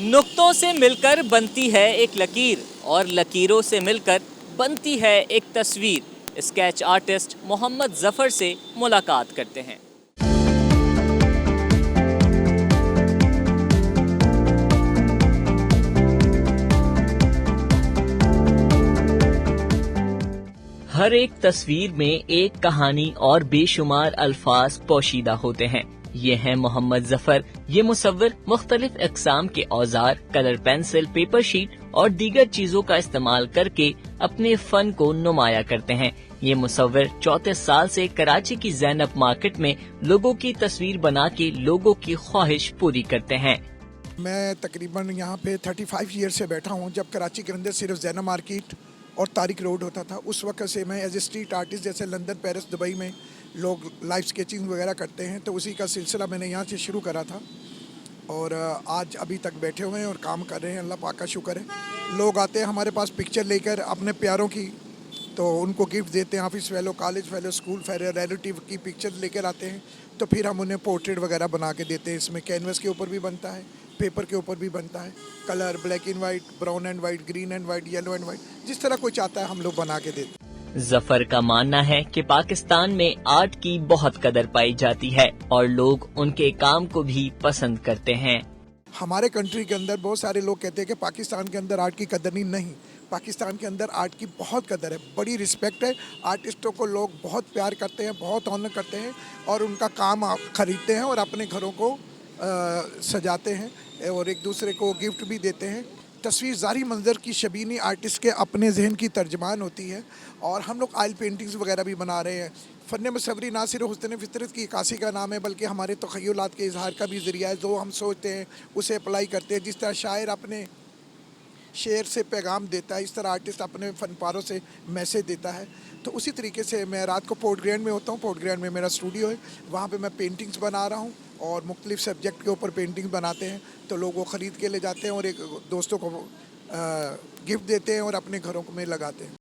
नुक्तों से मिलकर बनती है एक लकीर और लकीरों से मिलकर बनती है एक तस्वीर। स्केच आर्टिस्ट मोहम्मद जफर से मुलाकात करते हैं। हर एक तस्वीर में एक कहानी और बेशुमार अल्फाज पोशीदा होते हैं। ये हैं मोहम्मद जफर। ये मुसव्विर मुख्तलिफ अक़साम के औजार, कलर पेंसिल, पेपर शीट और दीगर चीजों का इस्तेमाल करके अपने फन को नुमाया करते हैं। ये मुसव्विर 34 साल से कराची की ज़ैनब मार्केट में लोगों की तस्वीर बना के लोगों की ख्वाहिश पूरी करते हैं। मैं तकरीबन यहाँ पे 35 ईयर से बैठा हूँ। जब कराची के अंदर सिर्फ ज़ैनब मार्केट और तारिक रोड होता था, उस वक्त से मैं एज ए स्ट्रीट आर्टिस्ट, जैसे लंदन, पेरिस, दुबई में लोग लाइव स्केचिंग वगैरह करते हैं, तो उसी का सिलसिला मैंने यहाँ से शुरू करा था और आज अभी तक बैठे हुए हैं और काम कर रहे हैं। अल्लाह पाक का शुक्र है। लोग आते हैं हमारे पास पिक्चर लेकर अपने प्यारों की, तो उनको गिफ्ट देते हैं। Office fellow, college fellow, school fellow, relative की पिक्चर लेकर आते हैं, तो फिर हम उन्हें पोर्ट्रेट वगैरह बना के देते हैं। इसमें कैनवस के ऊपर भी बनता है, पेपर के ऊपर भी बनता है, colour black and white, brown and white, green and white, yellow and white, जिस तरह कोई चाहता है हम लोग बना के देते हैं। जफर का मानना है कि पाकिस्तान में आर्ट की बहुत कदर पाई जाती है और लोग उनके काम को भी पसंद करते हैं। हमारे कंट्री के अंदर बहुत सारे लोग कहते हैं कि पाकिस्तान के अंदर आर्ट की कदर नहीं। पाकिस्तान के अंदर आर्ट की बहुत कदर है, बड़ी रिस्पेक्ट है। आर्टिस्टों को लोग बहुत प्यार करते हैं, बहुत ऑनर करते हैं और उनका काम खरीदते हैं और अपने घरों को सजाते हैं और एक दूसरे को गिफ्ट भी देते हैं। तस्वीर ज़ारी मंजर की शबीनी आर्टिस्ट के अपने जहन की तर्जमान होती है और हम लोग आयल पेंटिंग्स वगैरह भी बना रहे हैं। फ़न मुसव्वरी ना सिर्फ हुस्न फितरत की इक्कासी का नाम है, बल्कि हमारे तख़य्युलात के इजहार का भी ज़रिया है। जो हम सोचते हैं उसे अप्लाई करते हैं। जिस तरह शायर अपने शेर से पैगाम देता है, इस तरह आर्टिस्ट अपने फनपारों से मैसेज देता है। तो उसी तरीके से मैं रात को पोर्ट ग्रैंड में होता हूँ। पोर्ट ग्रैंड में मेरा स्टूडियो है, वहाँ पे मैं पेंटिंग्स बना रहा हूँ और मुख्तलिफ सब्जेक्ट के ऊपर पेंटिंग्स बनाते हैं, तो लोग वो ख़रीद के ले जाते हैं और एक दोस्तों को गिफ्ट देते हैं और अपने घरों में लगाते हैं।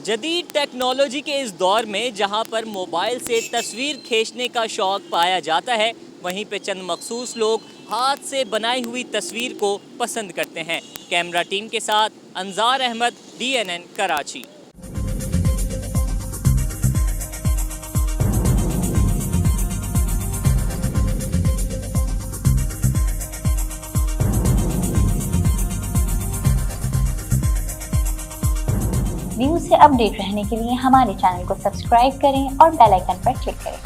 जदीद टेक्नोलॉजी के इस दौर में जहां पर मोबाइल से तस्वीर खींचने का शौक पाया जाता है, वहीं पे चंद मखसूस लोग हाथ से बनाई हुई तस्वीर को पसंद करते हैं। कैमरा टीम के साथ अंजार अहमद, DNN कराची। न्यूज़ से अपडेट रहने के लिए हमारे चैनल को सब्सक्राइब करें और बेल आइकन पर क्लिक करें।